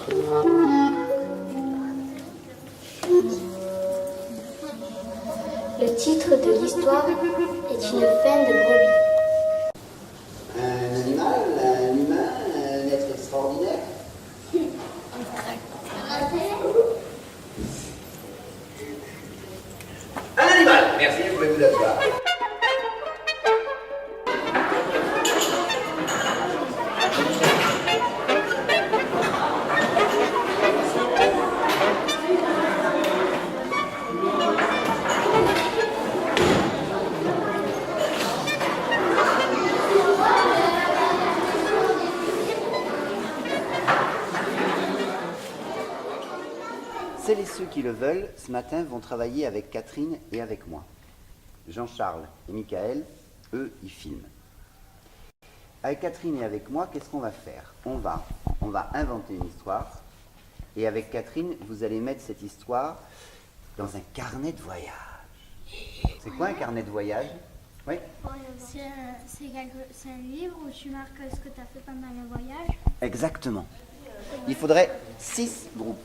Le titre de l'histoire est une faine de brebis. Un animal, un humain, un être extraordinaire. Un animal. Merci, vous pouvez vous asseoir. Celles et ceux qui le veulent, ce matin, vont travailler avec Catherine et avec moi. Jean-Charles et Michael, eux, ils filment. Avec Catherine et avec moi, qu'est-ce qu'on va faire ? On va inventer une histoire, et avec Catherine, vous allez mettre cette histoire dans un carnet de voyage. C'est quoi un carnet de voyage ? Oui ? C'est un livre où tu marques ce que tu as fait pendant le voyage. Exactement. Il faudrait 6 groupes.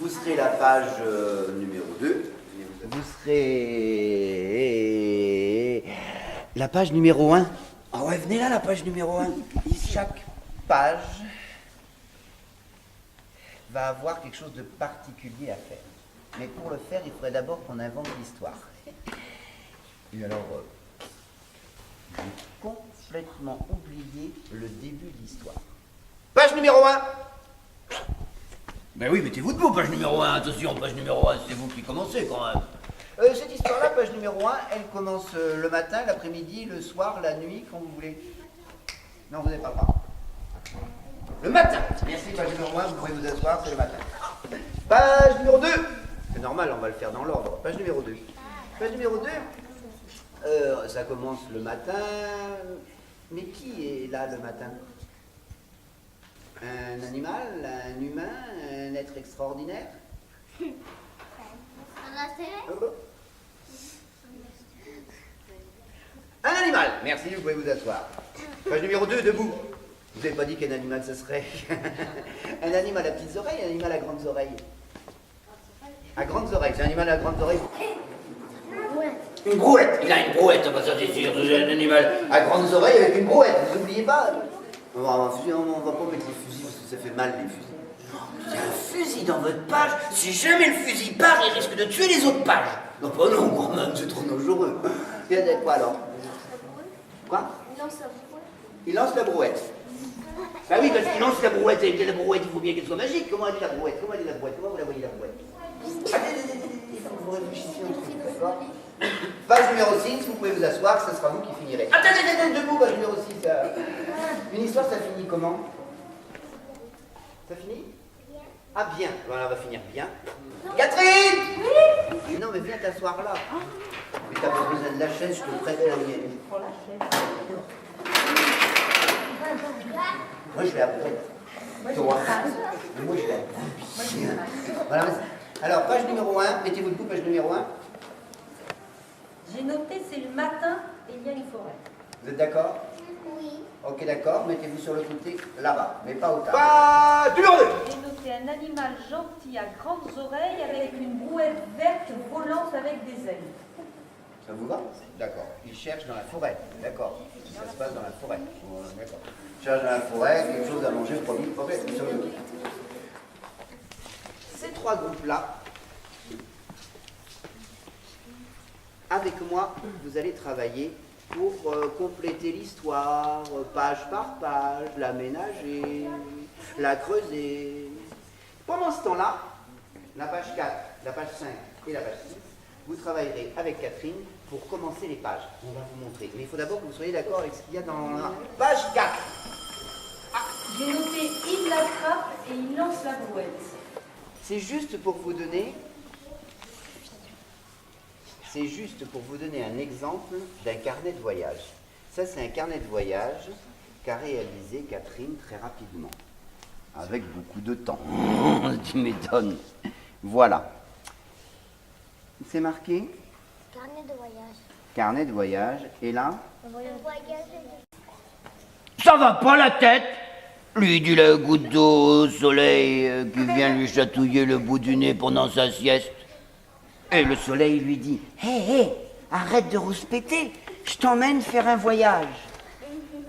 Vous serez la page numéro 2. Vous serez la page numéro 1. Ah ouais, venez là, la page numéro 1. Chaque page va avoir quelque chose de particulier à faire. Mais pour le faire, il faudrait d'abord qu'on invente l'histoire. Et alors, j'ai complètement oublié le début de l'histoire. Page numéro 1. Ben oui, mettez-vous debout, page numéro 1, attention, page numéro 1, c'est vous qui commencez quand même. Cette histoire-là, page numéro 1, elle commence le matin, l'après-midi, le soir, la nuit, quand vous voulez. Non, vous n'avez pas le droit. Le matin. Merci, page numéro 1, vous pouvez vous asseoir, c'est le matin. Page numéro 2. C'est normal, on va le faire dans l'ordre. Page numéro 2. Page numéro 2, ça commence le matin. Mais qui est là le matin ? Un animal, un humain, un être extraordinaire ? Un animal. Merci, vous pouvez vous asseoir. Page numéro 2, debout. Vous n'avez pas dit qu'un animal ce serait un animal à petites oreilles, un animal à grandes oreilles. À grandes oreilles, c'est un animal à grandes oreilles. Une brouette. Il a une brouette, ça c'est sûr, c'est un animal. À grandes oreilles avec une brouette, vous n'oubliez pas. On va pas mettre les fusils parce que ça fait mal les fusils. Il y a un fusil dans votre page, si jamais le fusil part, il risque de tuer les autres pages. Non, pas non, quand même, c'est trop dangereux. Il y a quoi alors ? Quoi ? Il lance la brouette. Bah oui, parce qu'il lance la brouette, et la brouette, il faut bien qu'elle soit magique. Comment elle dit la brouette ? Comment vous la voyez la brouette ? Attendez, vous réfléchissez un truc, d'accord ? Page numéro 6, vous pouvez vous asseoir, ce sera vous qui finirez. Attendez, debout, page numéro 6. Une histoire, ça finit comment ? Ça finit ? Ah bien, voilà, on va finir bien. Catherine ! Oui. Non, mais viens t'asseoir là. Mais t'as pas besoin de la chaise, je te prête la mienne. Moi, je vais la brouette. Toi. Mais moi, je vais la bien. Voilà, alors, page numéro 1, mettez-vous debout, page numéro 1. J'ai noté, c'est le matin et il y a une forêt. Vous êtes d'accord ? Oui. Ok, d'accord, mettez-vous sur le côté, là-bas, mais pas au tas. Page numéro 2. J'ai noté un animal gentil à grandes oreilles avec une brouette verte volante avec des ailes. Ça vous va ? D'accord. Il cherche dans la forêt, d'accord. Ça se passe dans la forêt. D'accord. Il cherche dans la forêt, quelque chose à manger, promis, ok, sur le côté. Ces 3 groupes-là, avec moi, vous allez travailler pour compléter l'histoire, page par page, l'aménager, la creuser. Pendant ce temps-là, la page 4, la page 5 et la page 6, vous travaillerez avec Catherine pour commencer les pages. On va vous montrer. Mais il faut d'abord que vous soyez d'accord avec ce qu'il y a dans la page 4. J'ai noté, il l'attrape et il lance la brouette. C'est juste pour vous donner un exemple d'un carnet de voyage. Ça, c'est un carnet de voyage qu'a réalisé Catherine très rapidement, avec beaucoup de temps. Tu m'étonnes. Voilà. C'est marqué Carnet de voyage. carnet de voyage. Et là, Le voyage. Ça va pas la tête? Lui dit la goutte d'eau au soleil qui vient lui chatouiller le bout du nez pendant sa sieste. Et le soleil lui dit: hé, arrête de rouspéter, je t'emmène faire un voyage.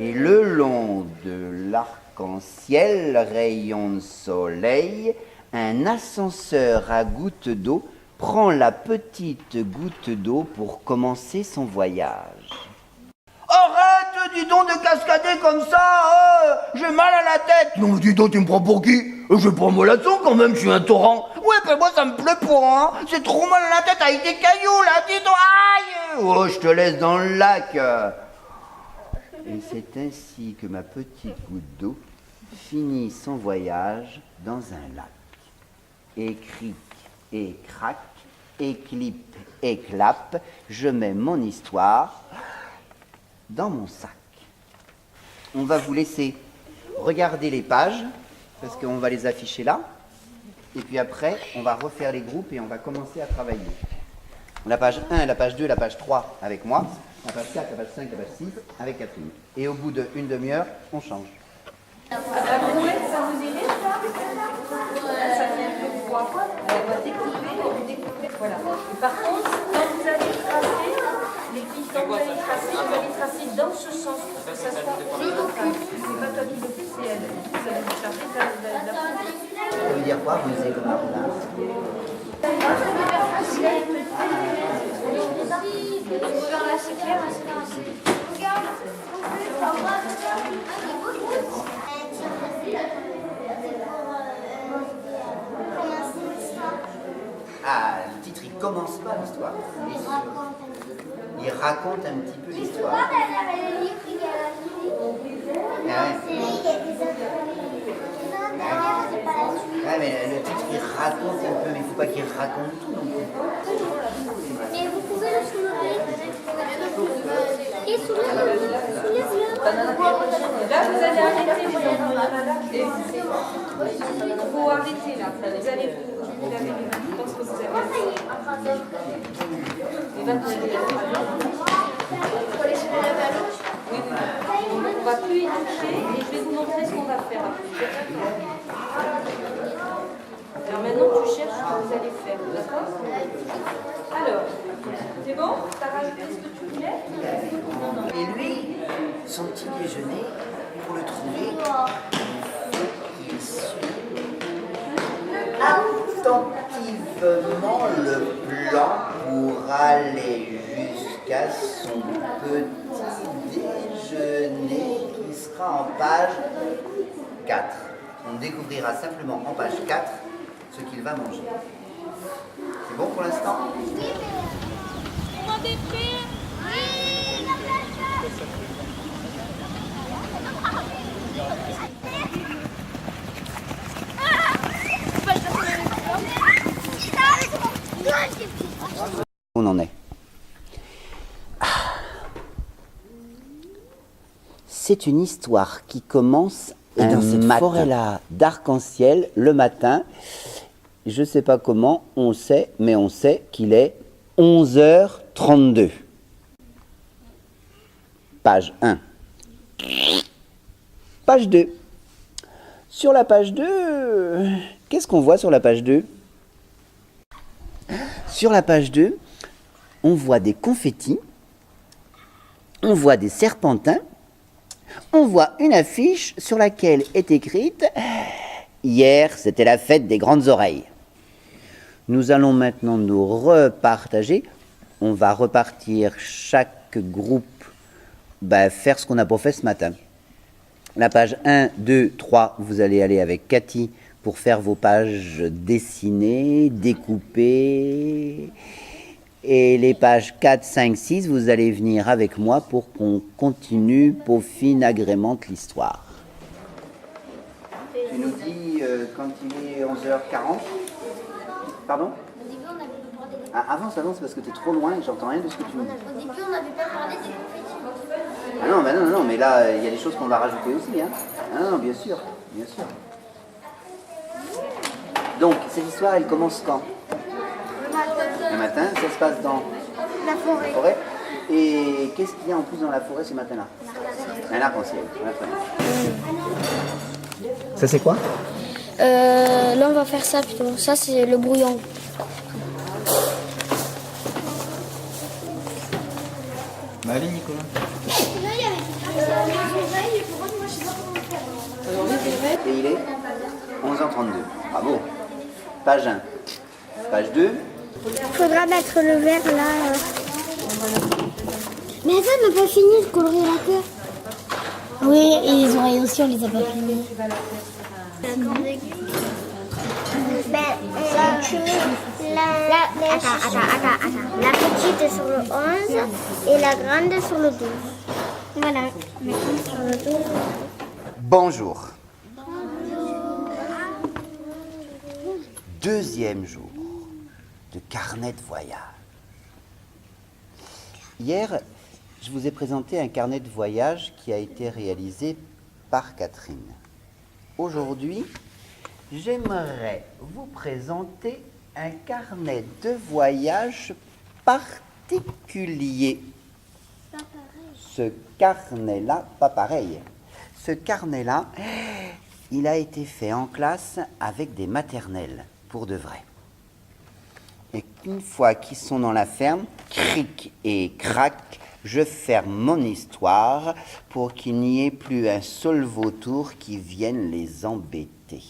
Et le long de l'arc-en-ciel, rayon de soleil, un ascenseur à gouttes d'eau prend la petite goutte d'eau pour commencer son voyage. Arrête, dis donc de cascader comme ça, j'ai mal à la tête. Non, dis donc, tu me prends pour qui? Je prends mon laçon quand même, je suis un torrent. Ouais, ben moi ça me plaît pas, hein. C'est trop mal à la tête avec des cailloux là, dis donc, aïe. Oh, je te laisse dans le lac. Et c'est ainsi que ma petite goutte d'eau finit son voyage dans un lac. Et cric, et crac, et clip, et clap, je mets mon histoire dans mon sac. On va vous laisser regarder les pages, parce qu'on va les afficher là. Et puis après, on va refaire les groupes et on va commencer à travailler. La page 1, la page 2, la page 3 avec moi. La page 4, la page 5, la page 6 avec Catherine. Et au bout d'une demi-heure, on change. La brouette, ça vous irait, ça? Ça fait un peu froid. On va découper. Voilà. Et par contre, quand vous allez tracer, les filles, quand vous allez tracer dans ce sens pour que ça soit. C'est pas toi qui le fais, c'est elle. Vous allez vous charger de la Ça veut dire quoi, vous êtes là? Ah, le titre, il commence pas l'histoire. Il raconte un petit peu l'histoire. Ouais, mais le titre, il raconte un peu, mais il ne faut pas qu'il raconte tout non plus. Et vous pouvez le soulever. Et sous les yeux. Là, vous allez arrêter, les enfants. Il faut arrêter, là. Vous allez vous laver les mains. Je pense que vous avez. Et là, vous allez oui, on ne va plus y toucher et je vais vous montrer ce qu'on va faire après. Alors maintenant, tu cherches ce que vous allez faire, d'accord? Alors, c'est bon? T'as rajouté ce que tu voulais? Et lui, son petit déjeuner, pour le trouver, il suit attentivement le plan pour aller jusqu'à son petit déjeuner qui sera en page 4. On découvrira simplement en page 4 ce qu'il va manger. C'est bon pour l'instant? On en est. C'est une histoire qui commence dans cette forêt-là d'arc-en-ciel le matin. Je ne sais pas comment, on sait, mais on sait qu'il est 11h32. Page 1. Page 2. Sur la page 2, qu'est-ce qu'on voit sur la page 2? Sur la page 2, on voit des confettis, on voit des serpentins, on voit une affiche sur laquelle est écrite « Hier, c'était la fête des grandes oreilles ». Nous allons maintenant nous repartager. On va repartir chaque groupe, faire ce qu'on n'a pas fait ce matin. La page 1, 2, 3, vous allez aller avec Cathy pour faire vos pages dessinées, découpées. Et les pages 4, 5, 6, vous allez venir avec moi pour qu'on continue, peaufine, agrémente l'histoire. Tu nous dis quand il est 11h40. Pardon? Au début, on avait parlé des... Avance, parce que tu es trop loin et j'entends rien de ce que tu me dis. Au début, on n'avait pas parlé des confettis. Ah non, mais là, il y a des choses qu'on va rajouter aussi. Hein. Ah non, bien sûr. Donc, cette histoire, elle commence quand? Le matin, ça se passe dans La forêt. Et qu'est-ce qu'il y a en plus dans la forêt ce matin-là? Un arc-en-ciel. Ouais, très bien. Ça c'est quoi? Là, on va faire ça plutôt. Ça, c'est le brouillon. Bah allez Nicolas. Et il est 11h32. Bravo. Page 1. Page 2. Faudra mettre le verre là. Mais ça, on n'a pas fini de colorer la queue. Oui, et les oreilles aussi, on les a pas fini. Tu mets la petite est sur le 11 et la grande est sur le 12. Voilà, maintenant sur le 12. Bonjour. Deuxième jour de carnet de voyage. Hier, je vous ai présenté un carnet de voyage qui a été réalisé par Catherine. Aujourd'hui, j'aimerais vous présenter un carnet de voyage particulier. Ce carnet-là, pas pareil. Ce carnet-là, il a été fait en classe avec des maternelles, pour de vrai. Et qu'une fois qu'ils sont dans la ferme, cric et crac, je ferme mon histoire pour qu'il n'y ait plus un seul vautour qui vienne les embêter.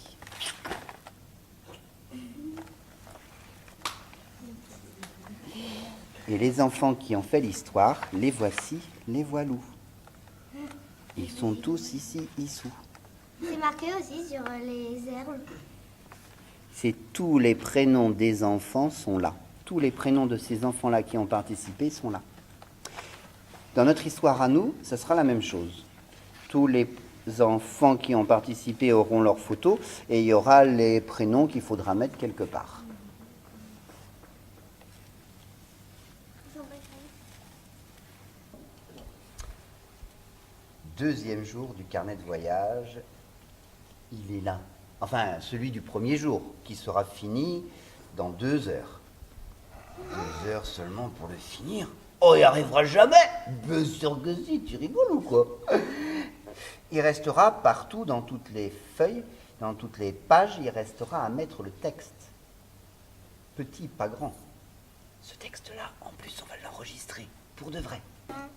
Et les enfants qui ont fait l'histoire, les voici, les voilous. Ils sont tous ici, issous. C'est marqué aussi sur les herbes. C'est tous les prénoms des enfants sont là. Tous les prénoms de ces enfants-là qui ont participé sont là. Dans notre histoire à nous, ça sera la même chose. Tous les enfants qui ont participé auront leurs photos et il y aura les prénoms qu'il faudra mettre quelque part. Deuxième jour du carnet de voyage, il est là. Enfin, celui du premier jour, qui sera fini dans 2 heures. 2 heures seulement pour le finir? Oh, il n'y arrivera jamais! Bien sûr que si, tu rigoles ou quoi? Il restera partout, dans toutes les feuilles, dans toutes les pages, il restera à mettre le texte. Petit, pas grand. Ce texte-là, en plus, on va l'enregistrer, pour de vrai.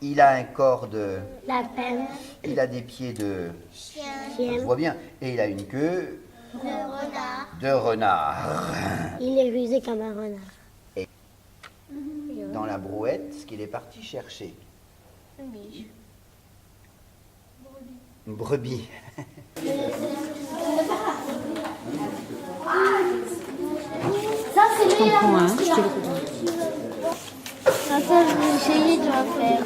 Il a un corps de... Lapin. Il a des pieds de... Chien. Je vois bien. Et il a une queue... De renard. de renard. Il est rusé comme un renard. Dans la brouette, ce qu'il est parti chercher. Une biche. Une brebis. Ça, c'est lui là. Hein, je te le redonne. Attends, je vais essayer de la faire.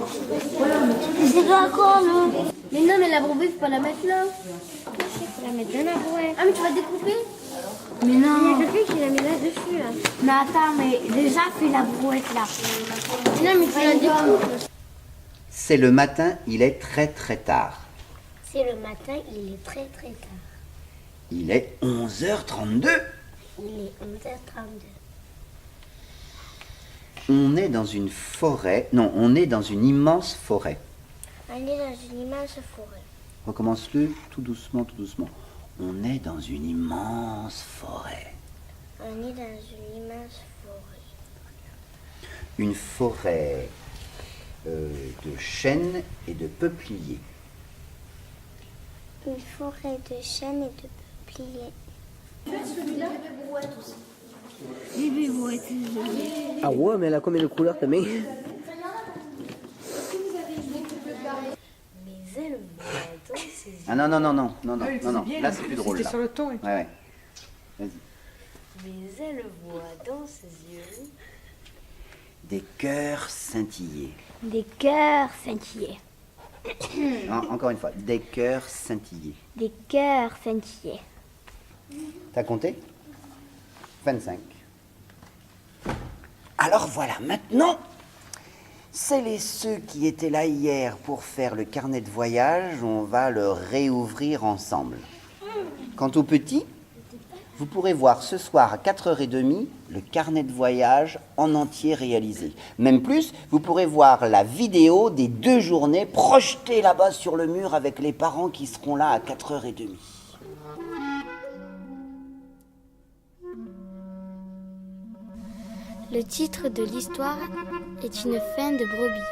Mais c'est pas quoi, non? Mais non, mais la brebis, faut pas la mettre là. Faut la mettre dans la brouette. Ah, mais tu vas découper? Mais non. Il y a quelqu'un qui l'a mis là-dessus. Là. Mais attends, mais déjà fais la brouette là. Non, mais tu la découpes. C'est le matin, il est très très tard. C'est le matin, il est très très tard. Il est 11h32. Il est 11h32. On est dans une forêt. Non, on est dans une immense forêt. On est dans une immense forêt. Recommence-le tout doucement, tout doucement. On est dans une immense forêt. On est dans une immense forêt. Une forêt de chênes et de peupliers. Une forêt de chênes et de peupliers. Bébé brouette. Ah ouais, mais elle a combien de couleurs ta main? Mais elle voit dans ses yeux. Ah non, non, non, non, non, non, Ouais, non, non. bien, Là, c'est plus drôle. C'était Là. sur le ton. Et tout. Ouais, ouais. Vas-y. Mais elle voit dans ses yeux. Des cœurs scintillés. Des cœurs scintillés. Encore une fois, des cœurs scintillés. Des cœurs scintillés. T'as compté? 25. Alors voilà, maintenant, ceux qui étaient là hier pour faire le carnet de voyage, on va le réouvrir ensemble. Quant aux petits, vous pourrez voir ce soir à 4h30 le carnet de voyage en entier réalisé. Même plus, vous pourrez voir la vidéo des 2 journées projetée là-bas sur le mur avec les parents qui seront là à 4h30. Le titre de l'histoire est une fin de brebis.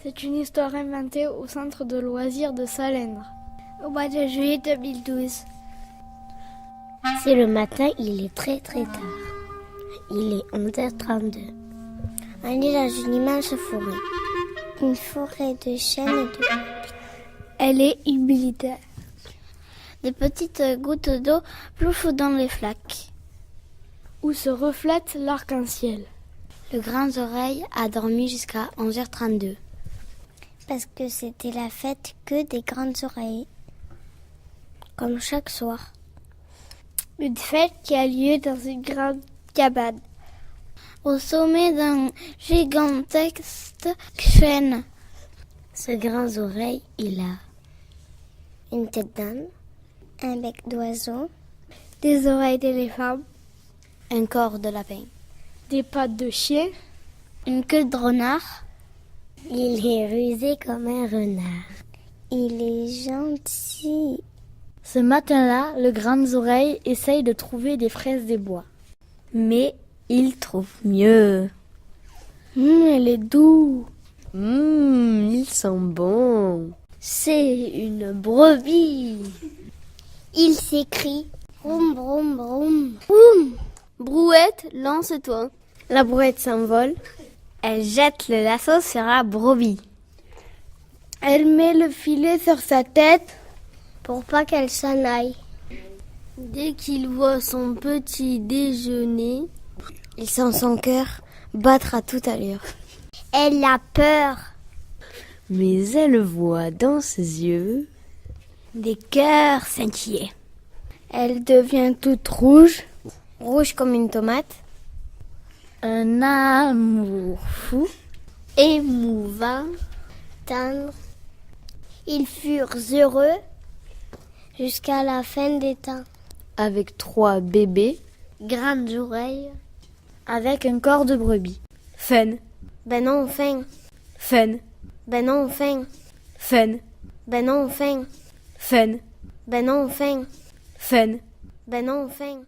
C'est une histoire inventée au centre de loisirs de Salindre, au mois de juillet 2012. C'est le matin, il est très très tard. Il est 11h32. On est dans une immense forêt. Une forêt de chênes et de pins. Elle est humilitaire. Des petites gouttes d'eau ploufent dans les flaques. Où se reflète l'arc-en-ciel. Le grand oreille a dormi jusqu'à 11h32. Parce que c'était la fête que des grandes oreilles. Comme chaque soir. Une fête qui a lieu dans une grande cabane. Au sommet d'un gigantesque chêne. Ce grand oreille, il a une tête d'âne, un bec d'oiseau, Des oreilles d'éléphant. un corps de lapin, Des pattes de chien. une queue de renard. Il est rusé comme un renard. Il est gentil. Ce matin-là, le grand oreille essaye de trouver des fraises des bois. Mais il trouve mieux. Elle est douce. Ils sont bons. C'est une brebis. Il s'écrie broum broum broum. Broum. Brouette, lance-toi. La brouette s'envole. Elle jette le lasso sur la brebis Elle met le filet sur sa tête. pour pas qu'elle s'en aille. Dès qu'il voit son petit déjeuner, il sent son cœur battre à toute allure. Elle a peur. Mais elle voit dans ses yeux des cœurs scintillés. Elle devient toute rouge. Rouge comme une tomate. Un amour fou. Émouvant, tendre. Ils furent heureux jusqu'à la fin des temps. Avec 3 bébés. Grandes oreilles. Avec un corps de brebis. Fun. Ben non, fin. Fun. Ben non, fin. Fun. Ben non, fin. Fun. Ben non, fin. Fun. Ben non, fin.